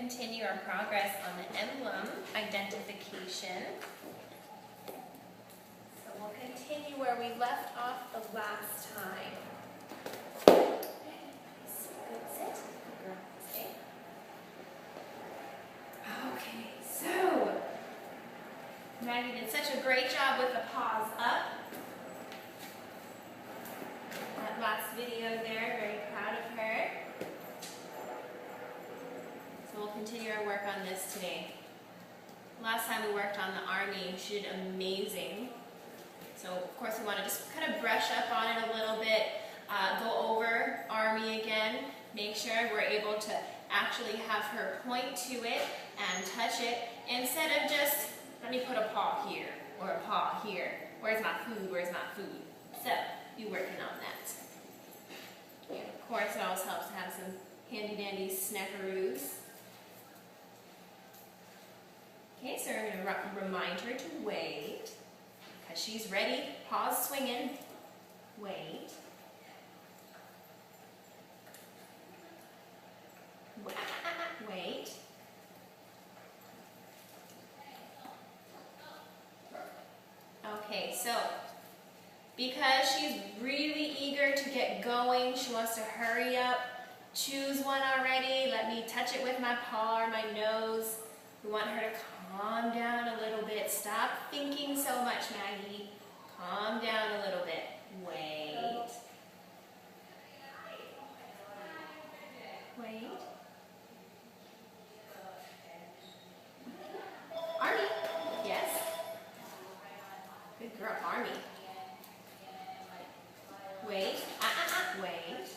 continue our progress on the emblem identification. So we'll continue where we left off the last time. Good sit. Stay. Okay, so Maggie did such a great job with the paws up. That last video there, very proud of her. So we'll continue our work on this today. Last time we worked on the army, she did amazing. So of course we want to just kind of brush up on it a little bit, go over army again, make sure we're able to actually have her point to it and touch it instead of just, let me put a paw here or a paw here. Where's my food? Where's my food? So be working on that. And of course it always helps to have some handy dandy snackaroos. Okay, so we're going to remind her to wait, because she's ready. Paws swinging. Wait. Wait. Okay, so because she's really eager to get going, she wants to hurry up, choose one already. Let me touch it with my paw or my nose. We want her to calm down a little bit. Stop thinking so much, Maggie. Calm down a little bit. Wait. Wait. Army. Yes. Good girl, Army. Wait. Wait.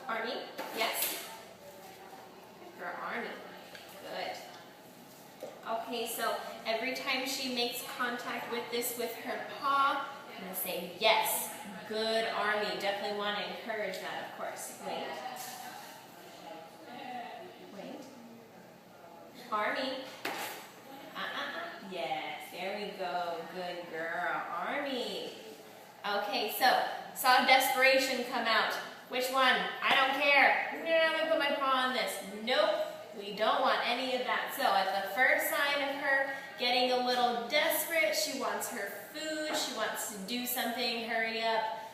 Army. Yes. Girl, Army. Good. Okay, so every time she makes contact with this with her paw, I'm going to say yes. Good, Army. Definitely want to encourage that, of course. Wait. Wait. Army. Yes, there we go. Good girl. Army. Okay, so saw desperation come out. Which one? I don't care. I'm going to put my paw on this. Nope. We don't want any of that. So at the first sign of her getting a little desperate, she wants her food, she wants to do something, hurry up.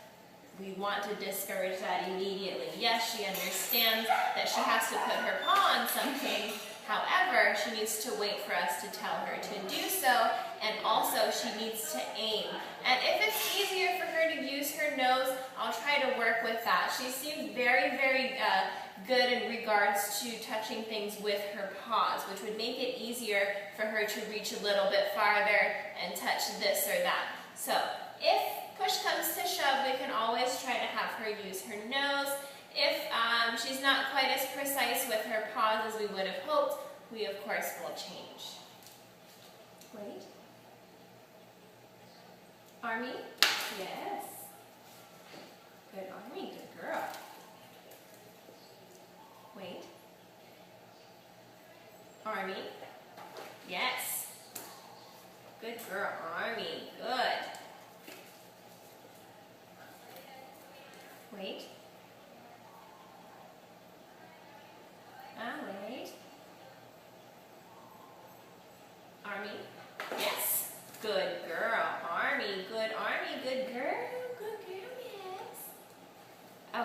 We want to discourage that immediately. Yes, she understands that she has to put her paw on something. However, she needs to wait for us to tell her to do so, and also she needs to aim. And if it's easier for her to use her nose, I'll try to work with that. She seems very, very good in regards to touching things with her paws, which would make it easier for her to reach a little bit farther and touch this or that. So if push comes to shove, we can always try to have her use her nose. If she's not quite as precise with her paws as we would have hoped, we of course will change. Wait. Army? Yes. Good Army, good girl. Wait. Army? Yes. Good girl, Army. Good. Wait. Wait. Army? Yes. Good girl. Army. Good Army. Good girl. Good girl, yes.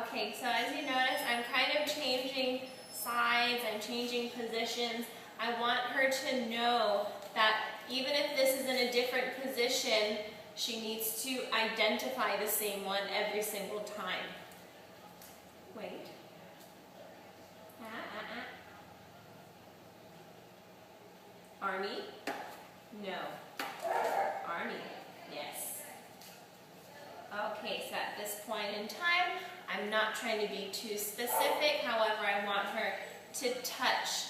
Okay, so as you notice, I'm kind of changing sides. I'm changing positions. I want her to know that even if this is in a different position, she needs to identify the same one every single time. Wait. Army? No. Army? Yes. Okay, so at this point in time, I'm not trying to be too specific. However, I want her to touch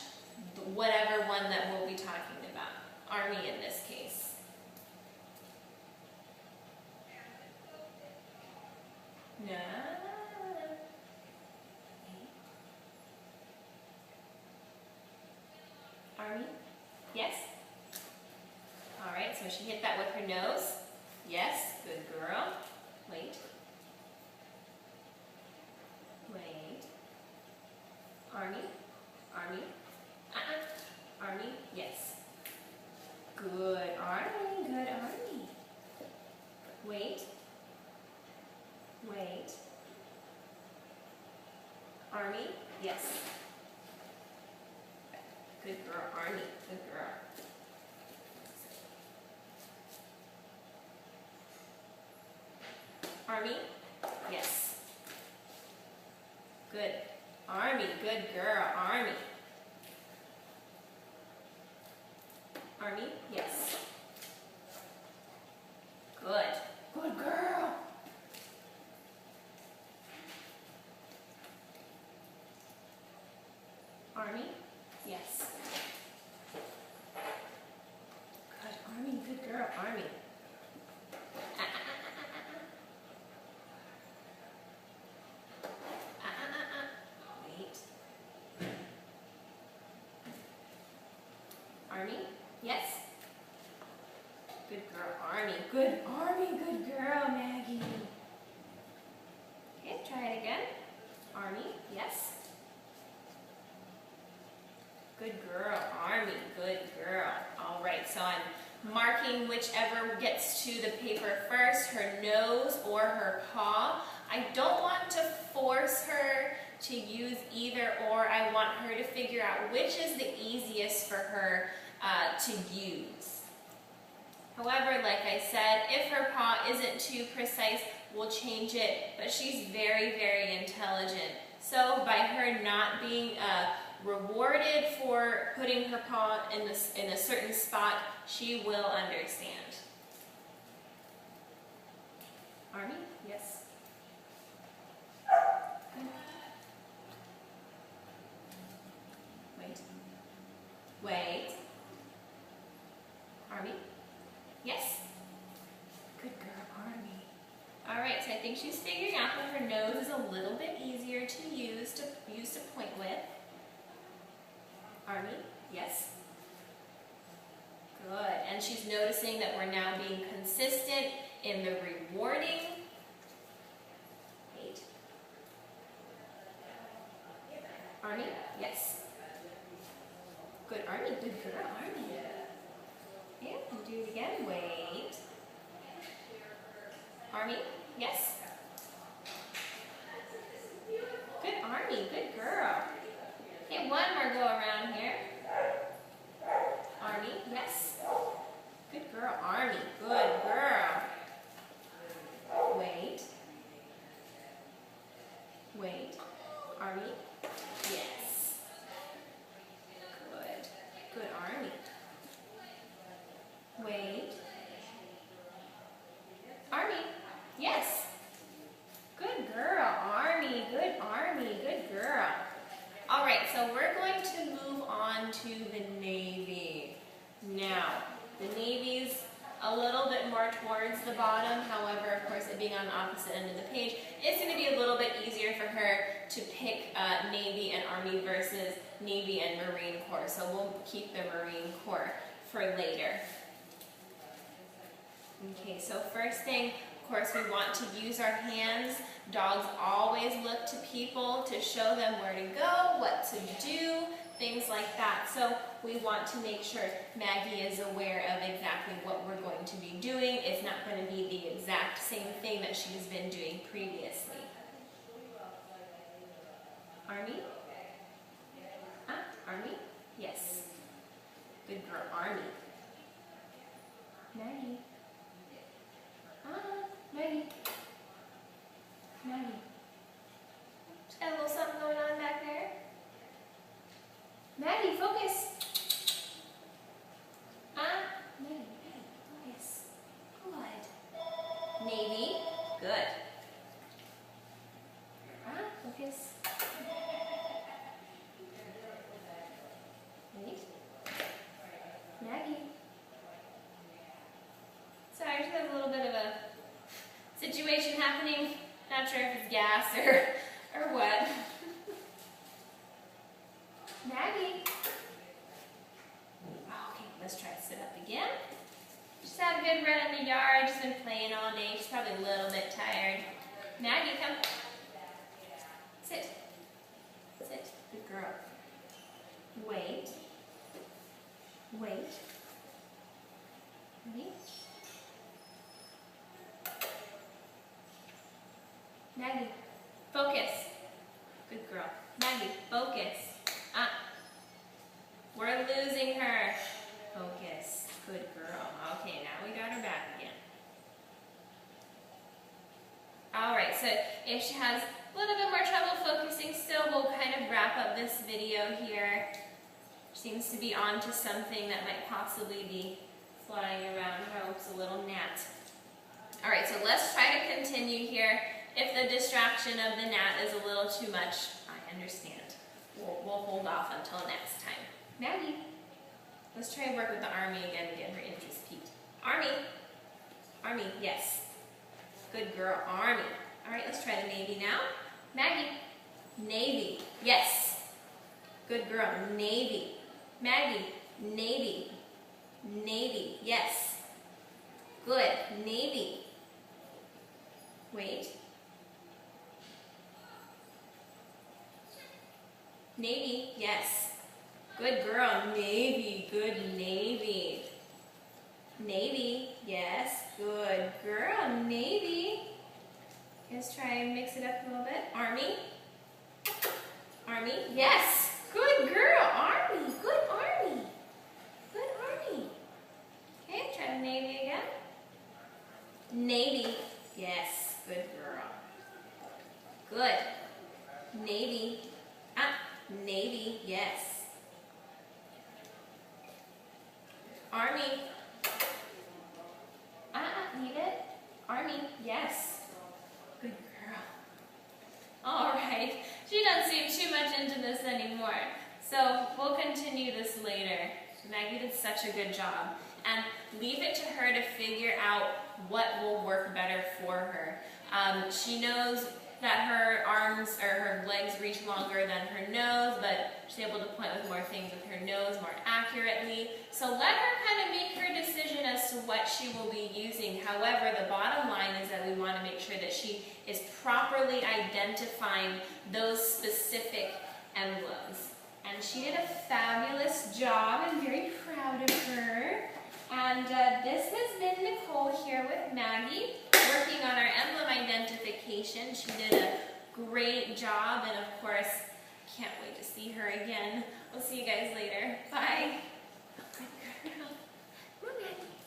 whatever one that we'll be talking about. Army in this case. No. Army? Yes? Alright, so she hit that with her nose. Yes, good girl. Wait. Wait. Army. Army. Army. Yes. Good Army. Good Army. Wait. Wait. Army. Yes. Good girl, Army. Good girl. Army. Yes. Good. Army. Good girl, Army. Army. Yes. Good. Good girl. Army. Yes. Good Army. Good girl, Army. Wait. Army. Yes. Good girl, Army. Good Army. Good girl, Maggie. Okay, try it again. Army. Yes. Good girl, Army. Good girl. All right, so I'm marking whichever gets to the paper first, her nose or her paw. I don't want to force her to use either or. I want her to figure out which is the easiest for her to use. However, like I said, if her paw isn't too precise, we'll change it, but she's very, very intelligent. So by her not being rewarded for putting her paw in a certain spot, she will understand. Army? Yes. Wait. Wait. Army? Yes. Good girl, Army. All right, so I think she's figuring out that her nose is a little bit easier to use to point with. Army, yes. Good, and she's noticing that we're now being consistent in the rewarding. Wait. Army, yes. Good, Army, good girl, Army. Yeah, and do it again, wait. Army, yes. Good Army, good girl. Okay, one more go around here. Army, yes. Good girl, Army, good girl. Wait. Wait. Army, yes. Good. Good Army. Wait. Army, yes. Good girl, Army, good Army, good girl. All right, so we're going to move on to the Navy. Now, the Navy's a little bit more towards the bottom. However, of course, it being on the opposite end of the page, it's going to be a little bit easier for her to pick Navy and Army versus Navy and Marine Corps. So we'll keep the Marine Corps for later. Okay, so first thing, of course, we want to use our hands. Dogs always look to people to show them where to go, what to do, things like that. So we want to make sure Maggie is aware of exactly what we're going to be doing. It's not going to be the exact same thing that she's been doing previously. Army? Army? Yes. Good girl, Army. Maggie? Maggie. Maggie. She's got a little something going on back there. Maggie, focus. Maggie, focus. Good. Navy. Good. Focus. Wait. Maggie. Sorry, I just have a little bit of a situation happening. Not sure if it's gas or what. Maggie. Okay, let's try to sit up again. Just had a good run in the yard. Just been playing all day. She's probably a little bit tired. Maggie, come. Sit. Sit. Good girl. Wait. Wait. Ready? Maggie, focus. Good girl. Maggie, focus. We're losing her. Focus. Good girl. Okay, now we got her back again. Alright, so if she has a little bit more trouble focusing still, we'll kind of wrap up this video here. Seems to be on to something that might possibly be flying around. I hope it's a little gnat. Alright, so let's try to continue here. If the distraction of the gnat is a little too much, I understand. We'll hold off until next time. Maggie, let's try to work with the army again and get her interest peaked. Army. Army, yes. Good girl, army. Alright, let's try the navy now. Maggie, navy, yes. Good girl, navy. Maggie, navy. Navy, yes. Good, navy. Wait. Navy, yes. Good girl, navy, good navy. Navy, yes, good girl, navy. Let's try and mix it up a little bit. Army. Army, yes. Good girl, army, good army. Good army. Okay, try the navy again. Navy, yes, good girl. Good. Navy. Navy, yes. Army. Leave it. Army, yes. Good girl. Alright, she doesn't seem too much into this anymore. So we'll continue this later. Maggie did such a good job. And leave it to her to figure out what will work better for her. She knows that her arms or her legs reach longer than her nose, but she's able to point with more things with her nose more accurately. So let her kind of make her decision as to what she will be using. However, the bottom line is that we want to make sure that she is properly identifying those specific emblems. And she did a fabulous job. I'm very proud of her. And this has been Nicole here with Maggie, working on our emblem identification. She did a great job, and of course, can't wait to see her again. We'll see you guys later. Bye. Good girl. Come on, Maggie.